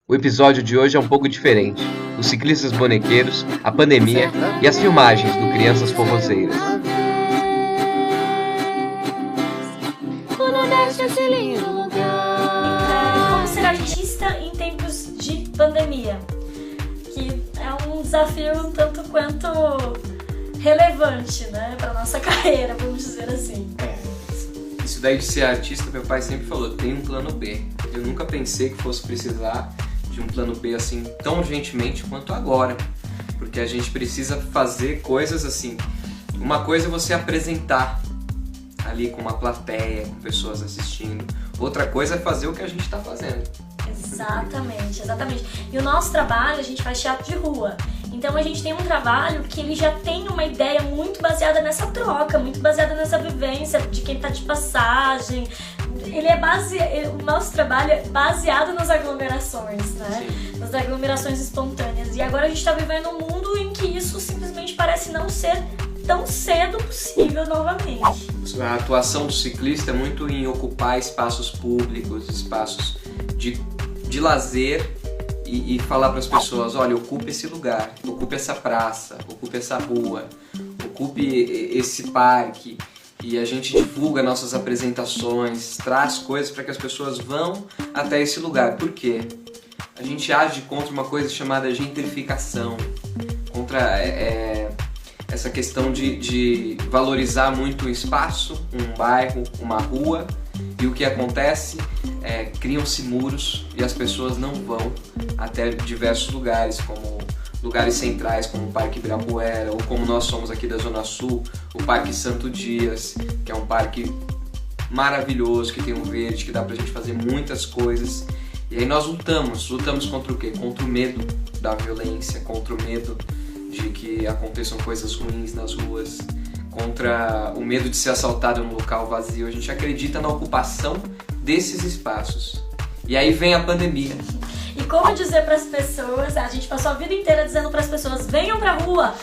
O episódio de hoje é um pouco diferente. Os ciclistas bonequeiros, a pandemia e as filmagens do Crianças Forrozeiras. O Nordeste é esse lindo lugar. Como ser artista em tempos de pandemia? Que é um desafio tanto quanto relevante, né, para nossa carreira, vamos dizer assim. Isso daí de ser artista, meu pai sempre falou, tem um plano B. Eu nunca pensei que fosse precisar de um plano B assim tão urgentemente quanto agora. Porque a gente precisa fazer coisas assim. Uma coisa é você apresentar ali com uma plateia, com pessoas assistindo. Outra coisa é fazer o que a gente está fazendo. Exatamente. E o nosso trabalho, a gente faz teatro de rua. Então a gente tem um trabalho que ele já tem uma ideia muito baseada nessa troca, muito baseada nessa vivência de quem tá de passagem. O nosso trabalho é baseado nas aglomerações, né? Sim. Nas aglomerações espontâneas. E agora a gente tá vivendo um mundo em que isso simplesmente parece não ser tão cedo possível novamente. A atuação do ciclista é muito em ocupar espaços públicos, espaços de lazer e falar para as pessoas, olha, ocupe esse lugar, ocupe essa praça, ocupe essa rua, ocupe esse parque. E a gente divulga nossas apresentações, traz coisas para que as pessoas vão até esse lugar. Por quê? A gente age contra uma coisa chamada gentrificação, contra essa questão de valorizar muito o espaço, um bairro, uma rua. E o que acontece é criam-se muros e as pessoas não vão até diversos lugares, como lugares centrais, como o Parque Ibirapuera, ou como nós somos aqui da Zona Sul, o Parque Santo Dias, que é um parque maravilhoso, que tem um verde, que dá pra gente fazer muitas coisas. E aí nós lutamos contra o quê? Contra o medo da violência, contra o medo de que aconteçam coisas ruins nas ruas, contra o medo de ser assaltado num local vazio. A gente acredita na ocupação desses espaços. E aí vem a pandemia. E como dizer para as pessoas, a gente passou a vida inteira dizendo para as pessoas, venham pra rua,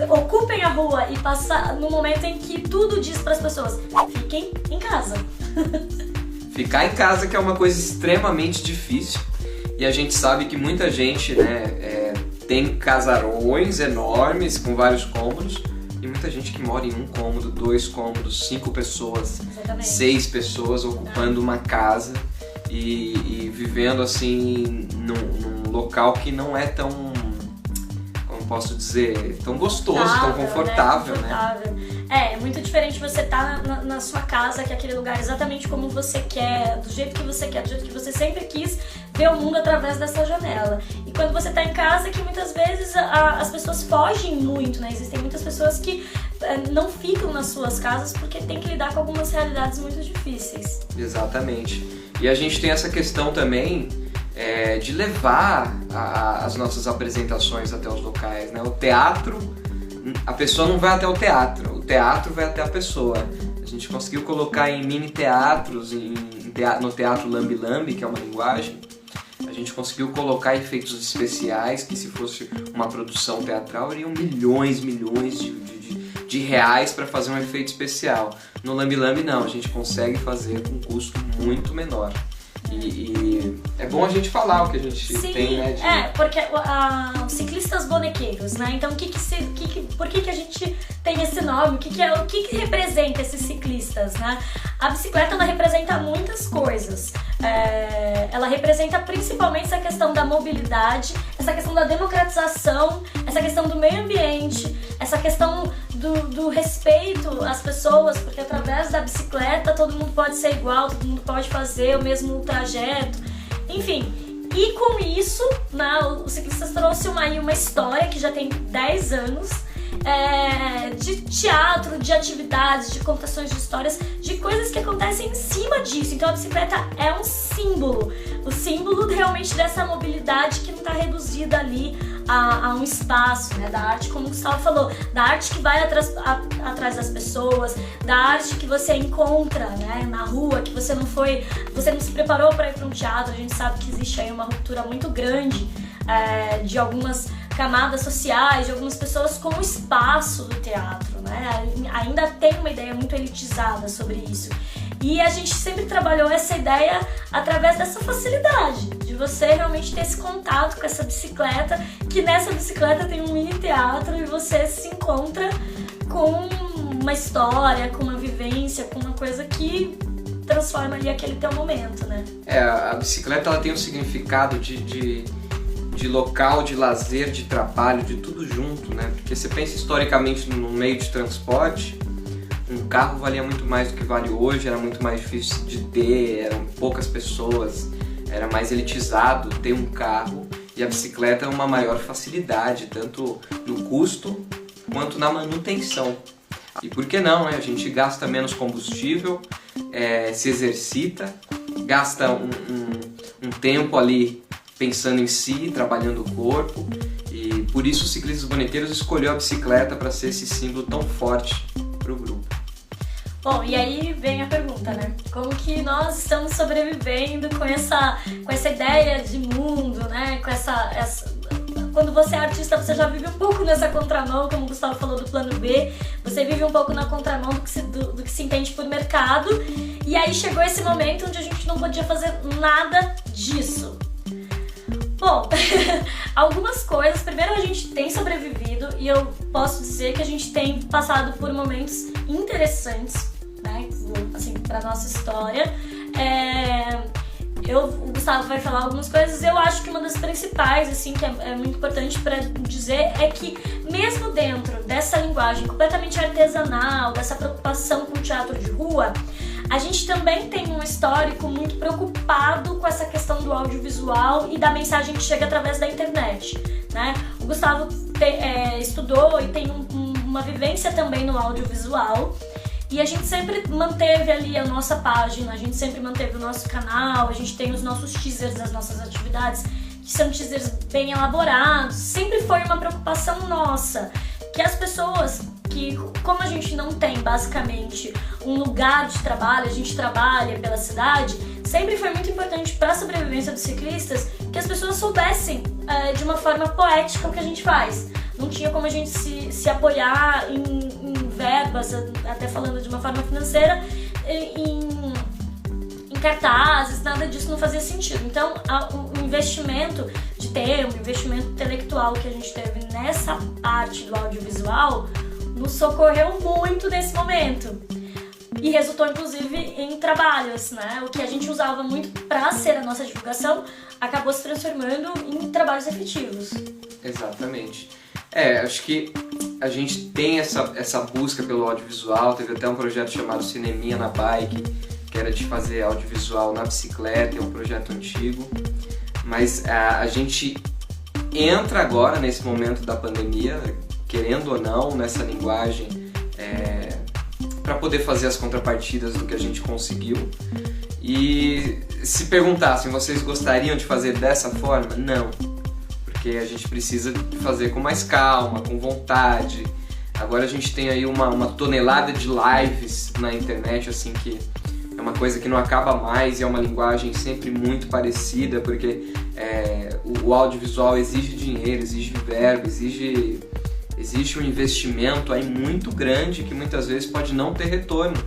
ocupem a rua, e passa no momento em que tudo diz para as pessoas, fiquem em casa. Ficar em casa que é uma coisa extremamente difícil e a gente sabe que muita gente, né, tem casarões enormes com vários cômodos e muita gente que mora em um cômodo, 2 cômodos, 5 pessoas, Exatamente. 6 pessoas ocupando uma casa e vivendo assim num local que não é tão, como posso dizer, tão gostoso, tão confortável, né? É muito diferente você estar na sua casa, que é aquele lugar exatamente como você quer, do jeito que você quer, do jeito que você sempre quis ver o mundo através dessa janela. E quando você está em casa, que muitas vezes as pessoas fogem muito, né? Existem muitas pessoas que não ficam nas suas casas porque tem que lidar com algumas realidades muito difíceis. Exatamente. E a gente tem essa questão também de levar as nossas apresentações até os locais, né? O teatro, a pessoa não vai até o teatro vai até a pessoa. A gente conseguiu colocar em mini teatros, no Teatro Lambi Lambi, que é uma linguagem, a gente conseguiu colocar efeitos especiais que, se fosse uma produção teatral, iriam milhões de reais para fazer um efeito especial. No Lambi Lambi não, a gente consegue fazer com um custo muito menor. E é bom a gente falar o que a gente tem, né? Porque os ciclistas bonequeiros, né? Então, por que a gente tem esse nome? O que representa esses ciclistas, né? A bicicleta, ela representa muitas coisas. Ela representa principalmente essa questão da mobilidade, essa questão da democratização, essa questão do meio ambiente, essa questão do respeito às pessoas, porque através da bicicleta todo mundo pode ser igual, todo mundo pode fazer o mesmo trajeto, enfim. E com isso, né, os ciclistas trouxeram aí uma história que já tem 10 anos, de teatro, de atividades, de contações de histórias, de coisas que acontecem em cima disso. Então a bicicleta é um símbolo, o símbolo realmente dessa mobilidade que não está reduzida ali a um espaço, né? Da arte, como o Gustavo falou, da arte que vai atrás das pessoas, da arte que você encontra, né, na rua, que você não se preparou para ir para um teatro. A gente sabe que existe aí uma ruptura muito grande de algumas camadas sociais, de algumas pessoas com o espaço do teatro, né? Ainda tem uma ideia muito elitizada sobre isso. E a gente sempre trabalhou essa ideia através dessa facilidade de você realmente ter esse contato com essa bicicleta, que nessa bicicleta tem um mini teatro e você se encontra com uma história, com uma vivência, com uma coisa que transforma ali aquele teu momento, né? A bicicleta ela tem um significado de local, de lazer, de trabalho, de tudo junto, né? Porque você pensa historicamente no meio de transporte, um carro valia muito mais do que vale hoje, era muito mais difícil de ter, eram poucas pessoas, era mais elitizado ter um carro, e a bicicleta é uma maior facilidade, tanto no custo quanto na manutenção. E por que não, né? A gente gasta menos combustível, se exercita, gasta um tempo ali pensando em si, trabalhando o corpo, e por isso os Ciclistas Bonequeiros escolheu a bicicleta para ser esse símbolo tão forte para o grupo. Bom, e aí vem a pergunta, né? Como que nós estamos sobrevivendo com essa ideia de mundo, né? Com Quando você é artista, você já vive um pouco nessa contramão, como o Gustavo falou do plano B, você vive um pouco na contramão do que se entende por mercado, e aí chegou esse momento onde a gente não podia fazer nada disso. Bom, algumas coisas. Primeiro, a gente tem sobrevivido e eu posso dizer que a gente tem passado por momentos interessantes, né, assim, pra nossa história. O Gustavo vai falar algumas coisas. Eu acho que uma das principais, assim, que é muito importante para dizer, é que mesmo dentro dessa linguagem completamente artesanal, dessa preocupação com o teatro de rua, a gente também tem um histórico muito preocupado com essa questão do audiovisual e da mensagem que chega através da internet, né? O Gustavo estudou e tem uma vivência também no audiovisual, e a gente sempre manteve ali a nossa página, a gente sempre manteve o nosso canal, a gente tem os nossos teasers das nossas atividades, que são teasers bem elaborados. Sempre foi uma preocupação nossa, que as pessoas, que como a gente não tem basicamente um lugar de trabalho, a gente trabalha pela cidade, sempre foi muito importante para a sobrevivência dos ciclistas que as pessoas soubessem de uma forma poética o que a gente faz. Não tinha como a gente se apoiar em verbas, até falando de uma forma financeira, em cartazes, nada disso não fazia sentido. Então, o investimento de tempo, o investimento intelectual que a gente teve nessa parte do audiovisual nos socorreu muito nesse momento. E resultou, inclusive, em trabalhos, né? O que a gente usava muito para ser a nossa divulgação acabou se transformando em trabalhos efetivos. Exatamente. Acho que a gente tem essa busca pelo audiovisual. Teve até um projeto chamado Cineminha na Bike, que era de fazer audiovisual na bicicleta, é um projeto antigo. Mas a gente entra agora, nesse momento da pandemia, querendo ou não, nessa linguagem, para poder fazer as contrapartidas do que a gente conseguiu. E se perguntassem, vocês gostariam de fazer dessa forma? Não. Porque a gente precisa fazer com mais calma, com vontade. Agora a gente tem aí uma tonelada de lives na internet, assim, que é uma coisa que não acaba mais e é uma linguagem sempre muito parecida, porque o audiovisual exige dinheiro, exige verba, existe um investimento aí muito grande que muitas vezes pode não ter retorno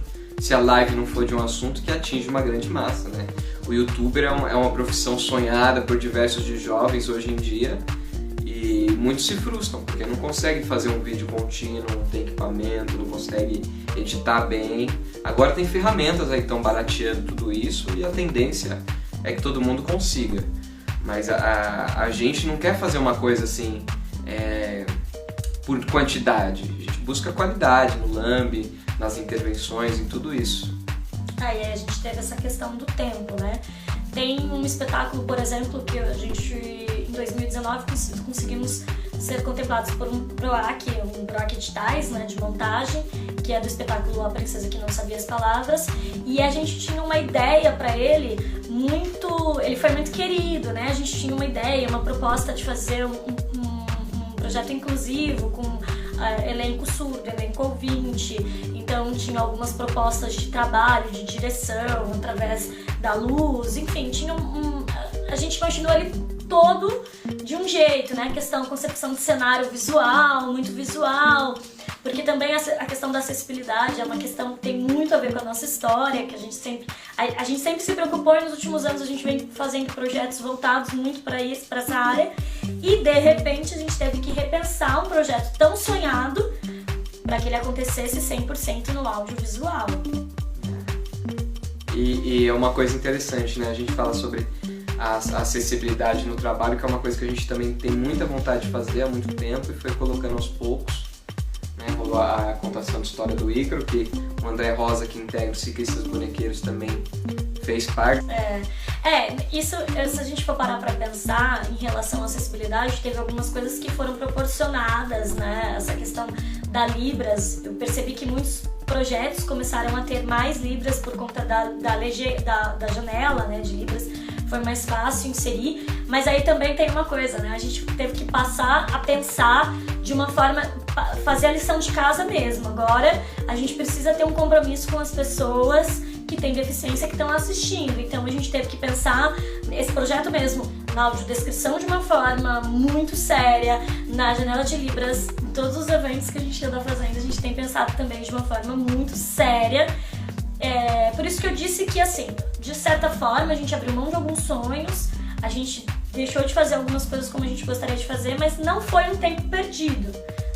se a live não for de um assunto que atinge uma grande massa, né? O youtuber é uma profissão sonhada por diversos de jovens hoje em dia, e muitos se frustram porque não conseguem fazer um vídeo contínuo, não tem equipamento, não consegue editar bem. Agora tem ferramentas aí que estão barateando tudo isso, e a tendência é que todo mundo consiga. Mas a gente não quer fazer uma coisa assim por quantidade, a gente busca qualidade no lambe, nas intervenções, em tudo isso. E aí a gente teve essa questão do tempo, né? Tem um espetáculo, por exemplo, que a gente, em 2019, conseguimos ser contemplados por um PROAC editais, né, de montagem, que é do espetáculo A Princesa que Não Sabia as Palavras, e a gente tinha uma ideia para ele ele foi muito querido, né? A gente tinha uma ideia, uma proposta de fazer um projeto inclusivo com elenco surdo, elenco ouvinte. Então tinha algumas propostas de trabalho, de direção, através da luz, enfim, a gente imaginou ele todo de um jeito, né? Concepção de cenário visual, muito visual, porque também a questão da acessibilidade é uma questão que tem muito a ver com a nossa história, que a gente sempre se preocupou, e nos últimos anos a gente vem fazendo projetos voltados muito para isso, para essa área, e de repente a gente teve que repensar um projeto tão sonhado para que ele acontecesse 100% no audiovisual. E é uma coisa interessante, né? A gente fala sobre a acessibilidade no trabalho, que é uma coisa que a gente também tem muita vontade de fazer há muito tempo e foi colocando aos poucos. Né? Rolou a contação de história do Ícaro, que o André Rosa, que integra os Ciclistas Bonequeiros, também fez parte. Isso, se a gente for parar para pensar em relação à acessibilidade, teve algumas coisas que foram proporcionadas, né? Essa questão da Libras, eu percebi que muitos projetos começaram a ter mais Libras por conta da janela, né, de Libras, foi mais fácil inserir, mas aí também tem uma coisa, né, a gente teve que passar a pensar de uma forma, fazer a lição de casa mesmo. Agora a gente precisa ter um compromisso com as pessoas que têm deficiência, que estão assistindo, então a gente teve que pensar esse projeto mesmo na audiodescrição de uma forma muito séria, na janela de Libras, em todos os eventos que a gente anda fazendo, a gente tem pensado também de uma forma muito séria. Por isso que eu disse que, assim, de certa forma, a gente abriu mão de alguns sonhos, a gente deixou de fazer algumas coisas como a gente gostaria de fazer, mas não foi um tempo perdido,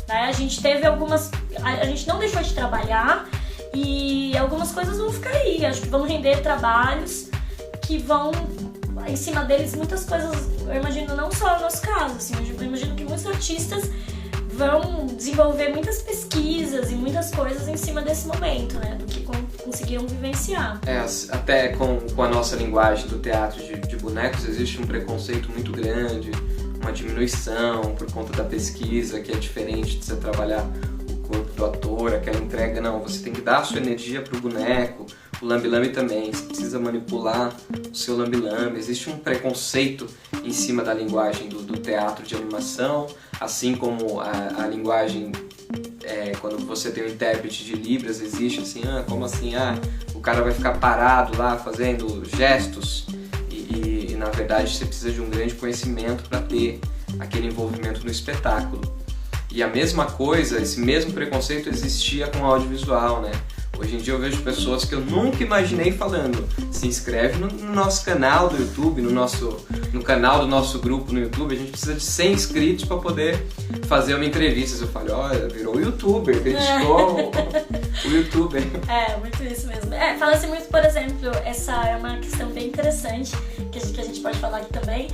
né? A gente teve a gente não deixou de trabalhar e algumas coisas vão ficar aí, acho que vão render trabalhos que vão, em cima deles, muitas coisas, eu imagino, não só no nosso caso, assim, eu imagino que muitos artistas vão desenvolver muitas pesquisas e muitas coisas em cima desse momento, né, do que conseguiram vivenciar. Até com a nossa linguagem do teatro de bonecos existe um preconceito muito grande, uma diminuição por conta da pesquisa, que é diferente de você trabalhar o corpo do ator, aquela entrega, não, você tem que dar a sua energia pro boneco. O lambe-lambe também, você precisa manipular o seu lambe-lambe. Existe um preconceito em cima da linguagem do teatro de animação, assim como a linguagem, quando você tem um intérprete de Libras, existe assim, como assim, o cara vai ficar parado lá fazendo gestos e na verdade você precisa de um grande conhecimento para ter aquele envolvimento no espetáculo. E a mesma coisa, esse mesmo preconceito existia com o audiovisual, né? Hoje em dia eu vejo pessoas que eu nunca imaginei falando, se inscreve no nosso canal do YouTube, no canal do nosso grupo no YouTube, a gente precisa de 100 inscritos para poder fazer uma entrevista. Eu falo, olha, virou youtuber, criticou o youtuber. Muito isso mesmo. Fala-se muito, por exemplo, essa é uma questão bem interessante, que a gente pode falar aqui também.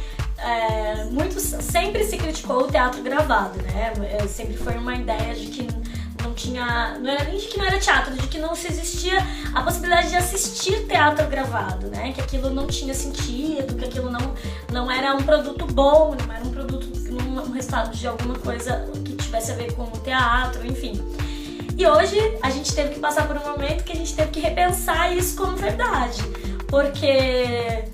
Sempre se criticou o teatro gravado, né? Sempre foi uma ideia de que não era nem de que não era teatro, de que não se existia a possibilidade de assistir teatro gravado, né? Que aquilo não tinha sentido, que aquilo não era um produto bom, não era um produto, um resultado de alguma coisa que tivesse a ver com o teatro, enfim. E hoje a gente teve que passar por um momento que a gente teve que repensar isso como verdade, porque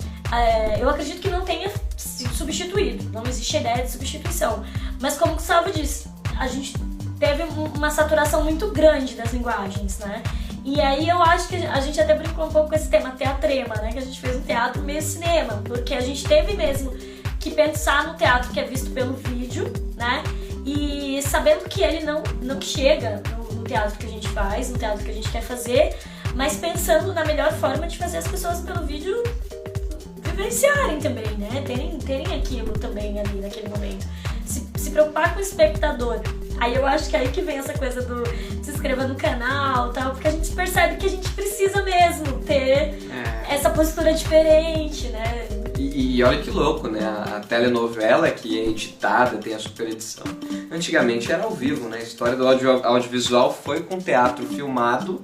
eu acredito que não tenha sido substituído, não existe ideia de substituição, mas como o Gustavo disse, a gente teve uma saturação muito grande das linguagens, né? E aí eu acho que a gente até brincou um pouco com esse tema teatrema, né? Que a gente fez um teatro meio cinema, porque a gente teve mesmo que pensar no teatro que é visto pelo vídeo, né? E sabendo que ele não chega no teatro que a gente faz, no teatro que a gente quer fazer, mas pensando na melhor forma de fazer as pessoas pelo vídeo vivenciarem também, né? Terem aquilo também ali naquele momento. Se preocupar com o espectador. Aí eu acho que é aí que vem essa coisa do se inscreva no canal e tal, porque a gente percebe que a gente precisa mesmo ter essa postura diferente, né? E olha que louco, né? A telenovela que é editada, tem a super edição. Antigamente era ao vivo, né? A história do audiovisual foi com teatro filmado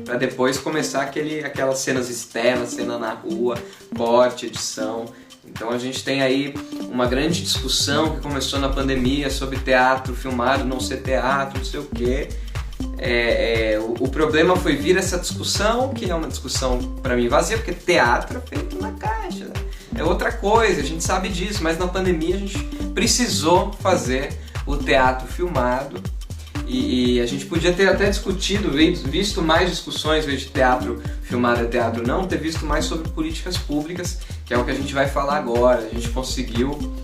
para depois começar aquelas cenas externas, cena na rua, corte, edição. Então a gente tem aí uma grande discussão que começou na pandemia sobre teatro filmado, não ser teatro, não sei o quê. O problema foi vir essa discussão, que é uma discussão para mim vazia, porque teatro é feito na caixa, né? É outra coisa, a gente sabe disso, mas na pandemia a gente precisou fazer o teatro filmado. E a gente podia ter até discutido, visto mais discussões, em vez de teatro filmado é teatro não, ter visto mais sobre políticas públicas, que é o que a gente vai falar agora. A gente conseguiu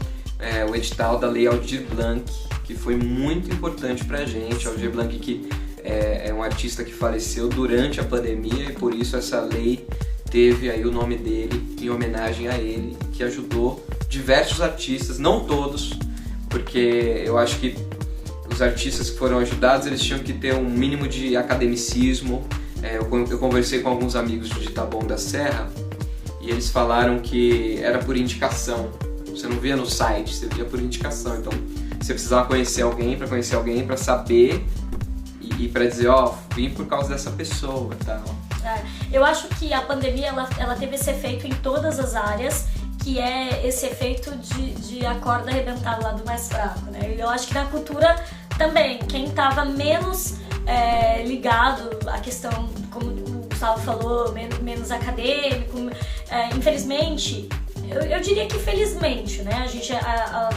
o edital da Lei Aldir Blanc, que foi muito importante pra gente. Aldir Blanc, que é um artista que faleceu durante a pandemia, e por isso essa lei teve aí o nome dele em homenagem a ele, que ajudou diversos artistas, não todos, porque eu acho que os artistas que foram ajudados, eles tinham que ter um mínimo de academicismo. Eu conversei com alguns amigos de Taboão da Serra e eles falaram que era por indicação. Você não via no site, você via por indicação. Então você precisava conhecer alguém para saber e para dizer, vim por causa dessa pessoa e tal. Eu acho que a pandemia ela teve esse efeito em todas as áreas, que é esse efeito de a corda arrebentar do lado mais fraco, né? Eu acho que na cultura também, quem estava menos ligado à questão, como o Gustavo falou, menos acadêmico, infelizmente, eu diria que felizmente, né?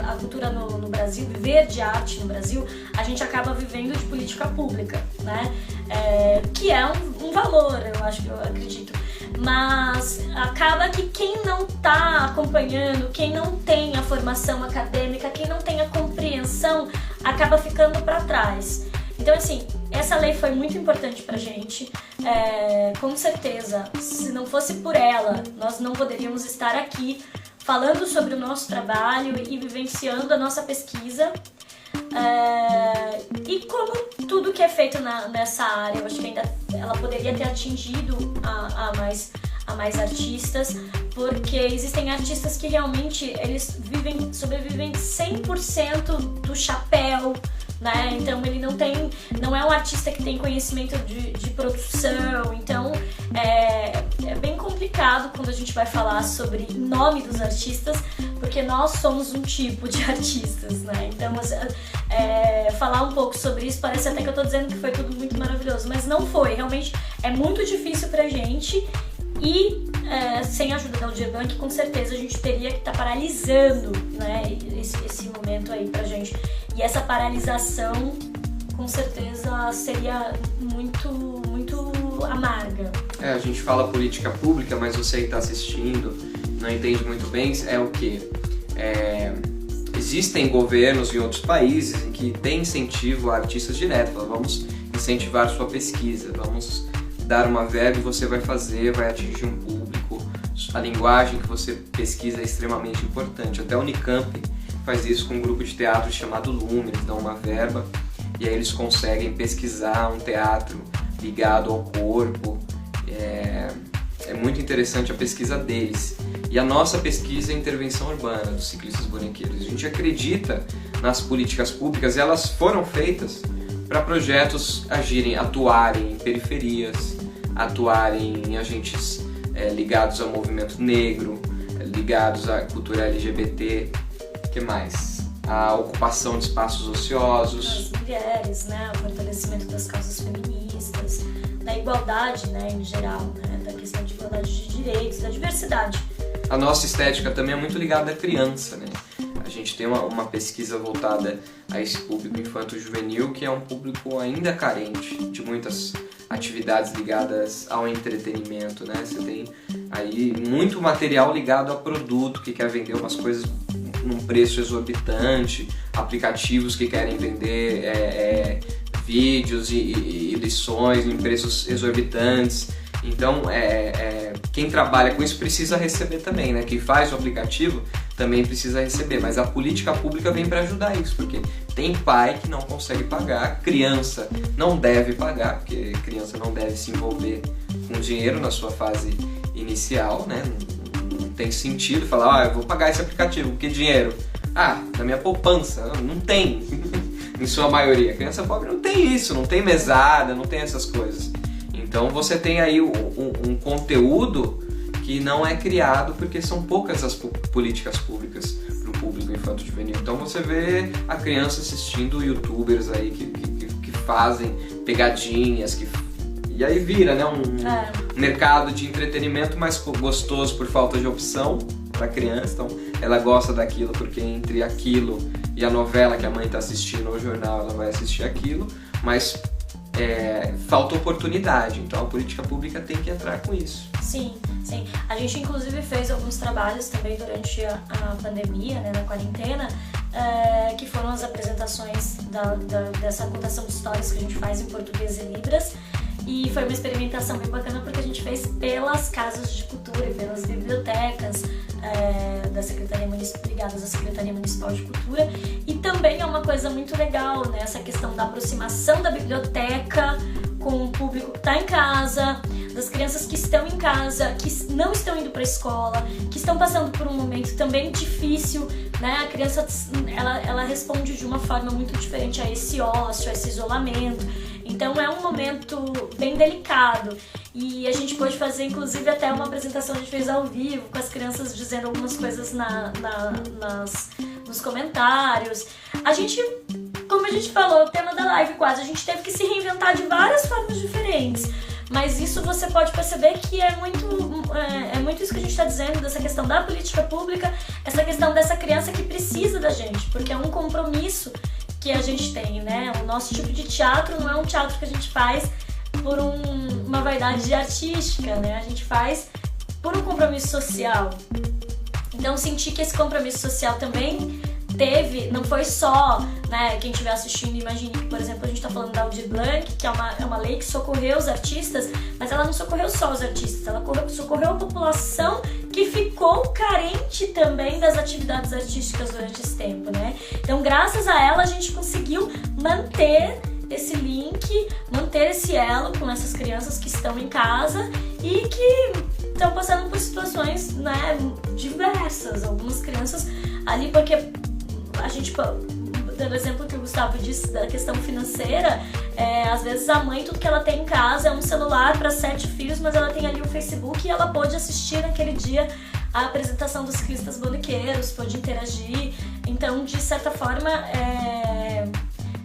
A cultura no Brasil, viver de arte no Brasil, a gente acaba vivendo de política pública, né? Que é um valor, eu acredito. Mas acaba que quem não está acompanhando, quem não tem a formação acadêmica, quem não tem a compreensão, acaba ficando para trás. Então, assim, essa lei foi muito importante pra gente. Com certeza, se não fosse por ela, nós não poderíamos estar aqui falando sobre o nosso trabalho e vivenciando a nossa pesquisa. E como tudo que é feito nessa área, eu acho que ainda ela poderia ter atingido a mais artistas, porque existem artistas que realmente eles sobrevivem 100% do chapéu, né? Então ele não é um artista que tem conhecimento de produção, então é bem complicado quando a gente vai falar sobre nome dos artistas, porque nós somos um tipo de artistas, né? Então falar um pouco sobre isso parece até que eu tô dizendo que foi tudo muito maravilhoso, mas não foi, realmente é muito difícil pra gente. E sem a ajuda da Aldir Blanc, com certeza a gente teria que estar paralisando, né, esse momento aí pra gente. E essa paralisação, com certeza, seria muito, muito amarga. A gente fala política pública, mas você que está assistindo não entende muito bem, é o quê? Existem governos em outros países em que tem incentivo a artistas direto. Vamos incentivar sua pesquisa, vamos dar uma verba e você vai atingir um público. A linguagem que você pesquisa é extremamente importante. Até a Unicamp faz isso com um grupo de teatro chamado Lume. Eles dão uma verba e aí eles conseguem pesquisar um teatro ligado ao corpo. É muito interessante a pesquisa deles. E a nossa pesquisa é intervenção urbana dos ciclistas bonequeiros. A gente acredita nas políticas públicas e elas foram feitas para projetos atuarem em periferias, atuarem em agentes ligados ao movimento negro, ligados à cultura LGBT, que mais? A ocupação de espaços ociosos. Das mulheres, né? O fortalecimento das causas feministas, da igualdade, né, em geral, né? Da questão de igualdade de direitos, da diversidade. A nossa estética também é muito ligada à criança, né? A gente tem uma pesquisa voltada a esse público infanto-juvenil, que é um público ainda carente de muitas atividades ligadas ao entretenimento, né? Você tem aí muito material ligado a produto, que quer vender umas coisas num preço exorbitante, aplicativos que querem vender vídeos e lições em preços exorbitantes. Então, quem trabalha com isso precisa receber também, né? Quem faz o aplicativo também precisa receber, mas a política pública vem para ajudar isso, porque tem pai que não consegue pagar, criança não deve pagar, porque criança não deve se envolver com dinheiro na sua fase inicial, né? Não tem sentido falar, eu vou pagar esse aplicativo, que dinheiro? Da minha poupança, não tem, em sua maioria. Criança pobre não tem isso, não tem mesada, não tem essas coisas. Então você tem aí um conteúdo que não é criado porque são poucas as políticas públicas para o público infanto-juvenil. Então você vê a criança assistindo youtubers aí que fazem pegadinhas, e aí vira, né, um mercado de entretenimento mais gostoso por falta de opção para a criança. Então ela gosta daquilo porque entre aquilo e a novela que a mãe está assistindo ou o jornal, ela vai assistir aquilo, mas falta oportunidade, então a política pública tem que entrar com isso. Sim, sim. A gente inclusive fez alguns trabalhos também durante a pandemia, né, na quarentena, que foram as apresentações dessa contação de histórias que a gente faz em português e libras. E foi uma experimentação bem bacana porque a gente fez pelas casas de cultura e pelas bibliotecas da Secretaria Municipal, ligadas à Secretaria Municipal de Cultura. E também é uma coisa muito legal, né, essa questão da aproximação da biblioteca com o público que está em casa, das crianças que estão em casa, que não estão indo para a escola, que estão passando por um momento também difícil, né? A criança ela responde de uma forma muito diferente a esse ócio, a esse isolamento. Então é um momento bem delicado e a gente pôde fazer inclusive até uma apresentação, a gente fez ao vivo com as crianças dizendo algumas coisas nos comentários. Como a gente falou, o tema da live quase, a gente teve que se reinventar de várias formas diferentes. Mas isso você pode perceber que é muito isso que a gente está dizendo, dessa questão da política pública, essa questão dessa criança que precisa da gente, porque é um compromisso que a gente tem, né? O nosso tipo de teatro não é um teatro que a gente faz por uma vaidade artística, né? A gente faz por um compromisso social. Então, senti que esse compromisso social também não foi só, né, quem estiver assistindo, imagine que, por exemplo, a gente está falando da Aldir Blanc, que é uma lei que socorreu os artistas, mas ela não socorreu só os artistas, ela socorreu a população que ficou carente também das atividades artísticas durante esse tempo, né? Então, graças a ela, a gente conseguiu manter esse link, manter esse elo com essas crianças que estão em casa e que estão passando por situações, né, diversas. Algumas crianças ali, porque a gente, dando o exemplo que o Gustavo disse da questão financeira, às vezes a mãe, tudo que ela tem em casa é um celular para 7 filhos, mas ela tem ali o Facebook e ela pôde assistir naquele dia a apresentação dos ciclistas bonequeiros, pôde interagir. Então, de certa forma,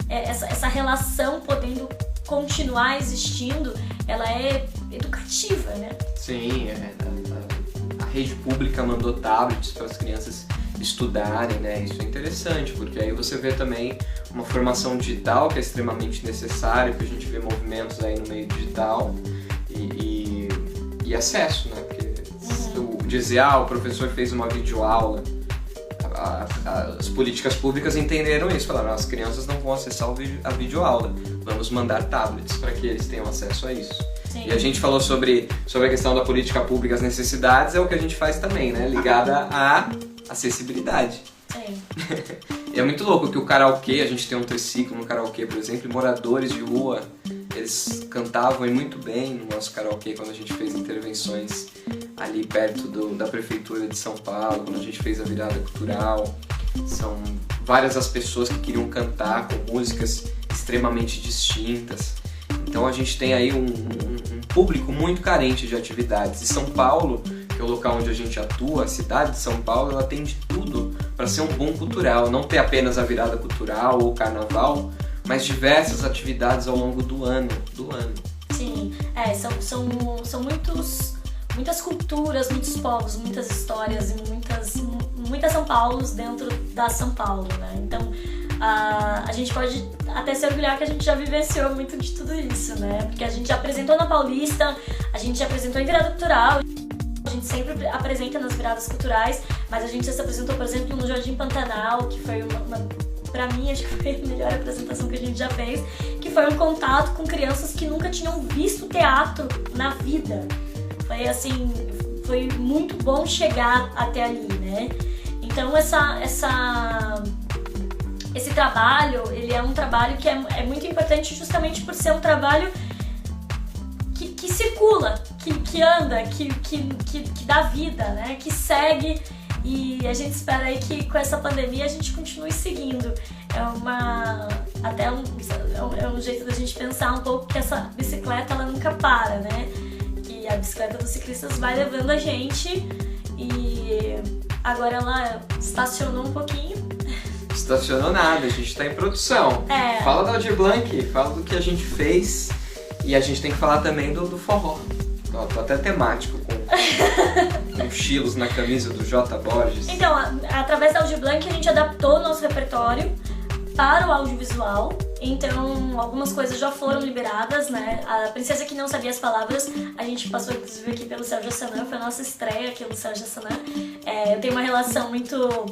essa relação podendo continuar existindo, ela é educativa, né? Sim, a rede pública mandou tablets para as crianças estudarem, né? Isso é interessante, porque aí você vê também uma formação digital que é extremamente necessária, porque a gente vê movimentos aí no meio digital e acesso, né? Porque dizer, o professor fez uma videoaula, as políticas públicas entenderam isso, falaram, as crianças não vão acessar a videoaula, vamos mandar tablets para que eles tenham acesso a isso. Sim. E a gente falou sobre a questão da política pública, as necessidades, é o que a gente faz também, né? Ligada à acessibilidade. Sim. E é muito louco que o karaokê, a gente tem um triciclo no karaokê, por exemplo, moradores de rua, eles cantavam muito bem no nosso karaokê quando a gente fez intervenções ali perto da prefeitura de São Paulo, quando a gente fez a virada cultural. São várias as pessoas que queriam cantar com músicas extremamente distintas. Então a gente tem aí um público muito carente de atividades. E São Paulo, que é o local onde a gente atua, a cidade de São Paulo, ela tem de tudo para ser um bom cultural. Não ter apenas a virada cultural ou o carnaval, mas diversas atividades ao longo do ano. Sim, são muitas culturas, muitos povos, muitas histórias e muitas São Paulos dentro da São Paulo, né? Então, a gente pode até se orgulhar que a gente já vivenciou muito de tudo isso, né? Porque a gente já apresentou na Paulista, a gente já apresentou em virada cultural, a gente sempre apresenta nas viradas culturais, mas a gente já se apresentou, por exemplo, no Jardim Pantanal, que foi pra mim, acho que foi a melhor apresentação que a gente já fez, que foi um contato com crianças que nunca tinham visto teatro na vida. Foi assim, foi muito bom chegar até ali, né? Então esse trabalho, ele é um trabalho que é muito importante justamente por ser um trabalho que circula, que anda, que dá vida, né? Que segue, e a gente espera aí que com essa pandemia a gente continue seguindo. É um jeito da gente pensar um pouco que essa bicicleta ela nunca para, né? Que a bicicleta dos ciclistas vai levando a gente, e agora ela estacionou um pouquinho. Estacionou nada, a gente está em produção. Fala da Aldir Blanc, fala do que a gente fez, e a gente tem que falar também do forró. Tô até temático, com estilos na camisa do J. Borges. Então, através da Aldir Blanc a gente adaptou o nosso repertório para o audiovisual. Então, algumas coisas já foram liberadas, né? A Princesa que Não Sabia as Palavras, a gente passou inclusive aqui pelo Sérgio Assanã, foi a nossa estreia aqui no Sérgio Assanã. Eu tenho uma relação muito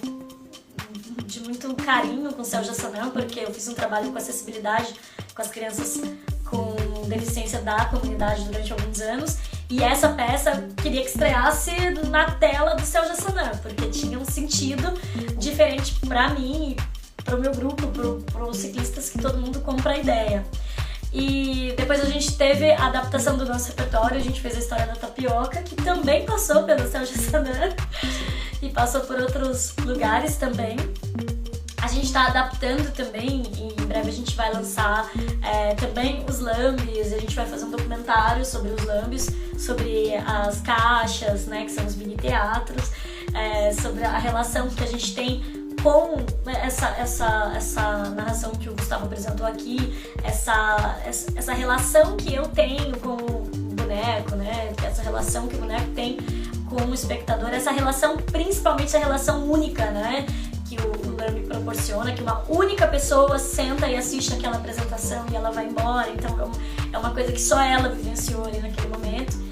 de muito carinho com o Céu Jassanã, porque eu fiz um trabalho com acessibilidade com as crianças com deficiência da comunidade durante alguns anos, e essa peça queria que estreasse na tela do Céu Jassanã, porque tinha um sentido diferente para mim e para o meu grupo, para os ciclistas, que todo mundo compra a ideia. E depois a gente teve a adaptação do nosso repertório, a gente fez a história da tapioca, que também passou pelo Céu Jassanã e passou por outros lugares também. A gente está adaptando também, e em breve a gente vai lançar também os lambes, a gente vai fazer um documentário sobre os lambes, sobre as caixas, né, que são os mini-teatros, sobre a relação que a gente tem com essa narração que o Gustavo apresentou aqui, essa relação que eu tenho com o boneco, né? Essa relação que o boneco tem com o espectador, essa relação, principalmente essa relação única, né? Que o Lambe proporciona, que uma única pessoa senta e assiste aquela apresentação e ela vai embora, então é uma coisa que só ela vivenciou ali naquele momento.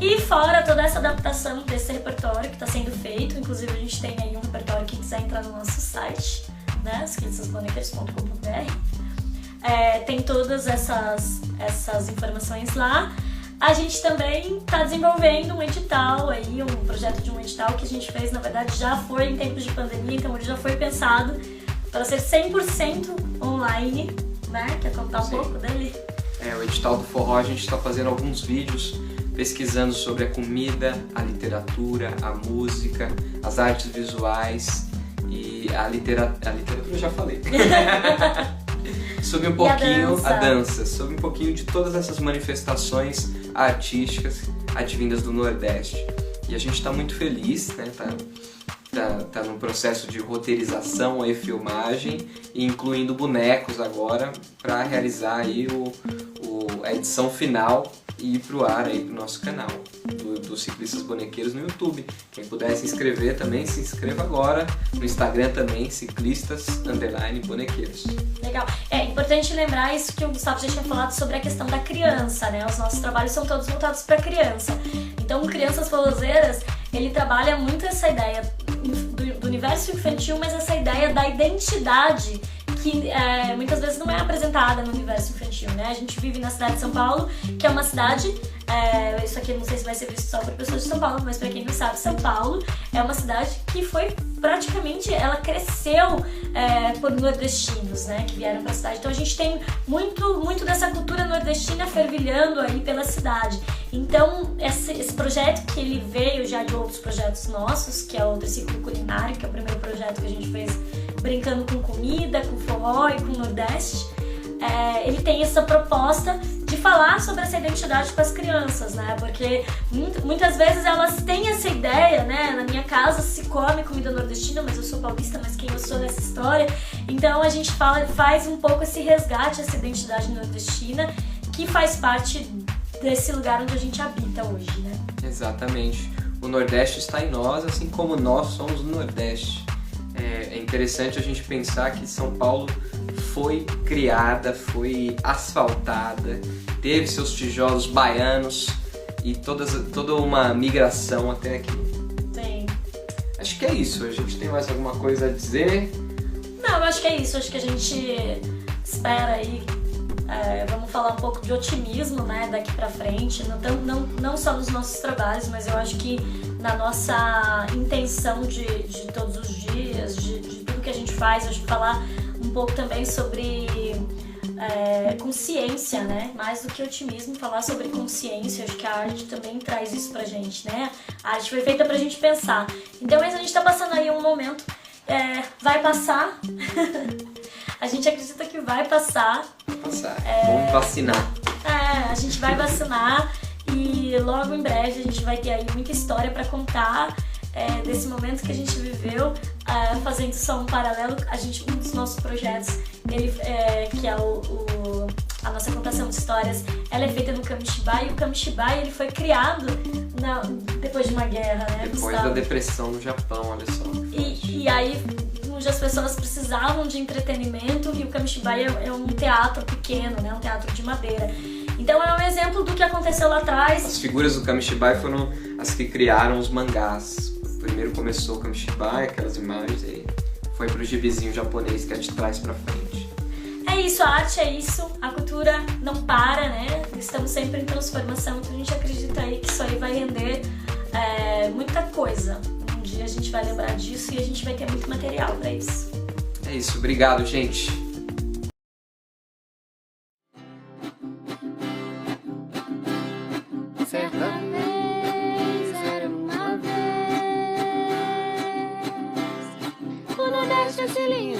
E fora toda essa adaptação desse repertório que está sendo feito, inclusive a gente tem aí um repertório que quiser entrar no nosso site, né, skillsbonekers.com.br, tem todas essas informações lá. A gente também está desenvolvendo um edital aí, um projeto de um edital que a gente fez, na verdade já foi em tempos de pandemia, então ele já foi pensado para ser 100% online, né? Quer contar um pouco dele? O edital do forró, a gente está fazendo alguns vídeos pesquisando sobre a comida, a literatura, a música, as artes visuais e a literatura eu já falei. Sobre um pouquinho a dança, sobre um pouquinho de todas essas manifestações artísticas advindas do Nordeste. E a gente está muito feliz, né? Tá num processo de roteirização e filmagem, incluindo bonecos agora, para realizar aí a edição final e ir pro ar aí pro nosso canal do Ciclistas Bonequeiros no YouTube. Quem puder se inscrever também, se inscreva agora. No Instagram também, ciclistas_bonequeiros. Legal. É importante lembrar isso que o Gustavo já tinha falado sobre a questão da criança, né? Os nossos trabalhos são todos voltados para criança. Então, o Crianças Forrozeiras, ele trabalha muito essa ideia do universo infantil, mas essa ideia da identidade que muitas vezes não é apresentada no universo infantil, né? A gente vive na cidade de São Paulo, que é uma cidade, isso aqui não sei se vai ser visto só para pessoas de São Paulo, mas para quem não sabe, São Paulo é uma cidade que foi praticamente, ela cresceu por nordestinos, né? Que vieram para a cidade. Então a gente tem muito dessa cultura nordestina fervilhando aí pela cidade. Então esse projeto que ele veio já de outros projetos nossos, que é o Triciclo Culinário, que é o primeiro projeto que a gente fez brincando com comida, com forró e com o Nordeste, ele tem essa proposta de falar sobre essa identidade com as crianças, né? Porque muitas vezes elas têm essa ideia, né? Na minha casa se come comida nordestina, mas eu sou paulista, mas quem eu sou nessa história? Então a gente faz um pouco esse resgate, essa identidade nordestina, que faz parte desse lugar onde a gente habita hoje, né? Exatamente. O Nordeste está em nós, assim como nós somos o Nordeste. É interessante a gente pensar que São Paulo foi criada, foi asfaltada, teve seus tijolos baianos e toda uma migração até aqui. Sim. Acho que é isso. A gente tem mais alguma coisa a dizer? Não, eu acho que é isso. Acho que a gente espera aí. Vamos falar um pouco de otimismo, né, daqui pra frente, não só nos nossos trabalhos, mas eu acho que na nossa intenção de todos os dias, de tudo que a gente faz, acho que falar um pouco também sobre consciência, né, mais do que otimismo, falar sobre consciência. Acho que a arte também traz isso pra gente, né, a arte foi feita pra gente pensar. Então a gente tá passando aí um momento, vai passar. A gente acredita que vai passar. Vai passar. Vamos vacinar. A gente vai vacinar e logo em breve a gente vai ter aí muita história para contar desse momento que a gente viveu, fazendo só um paralelo. Um dos nossos projetos, que é a nossa contação de histórias, ela é feita no Kamishibai, e o Kamishibai ele foi criado depois de uma guerra, né? Depois da depressão no Japão, olha só. E aí onde as pessoas precisavam de entretenimento, e o Kamishibai é um teatro pequeno, né? Um teatro de madeira. Então é um exemplo do que aconteceu lá atrás. As figuras do Kamishibai foram as que criaram os mangás. Primeiro começou o Kamishibai, aquelas imagens, aí foi pro gibizinho japonês que é de trás pra frente. É isso, a arte é isso, a cultura não para, né? Estamos sempre em transformação, então a gente acredita aí que isso aí vai render muita coisa. Um dia a gente vai lembrar disso e a gente vai ter muito material pra isso. É isso, obrigado, gente. Certa vez, era uma vez, o Nordeste é esse lindo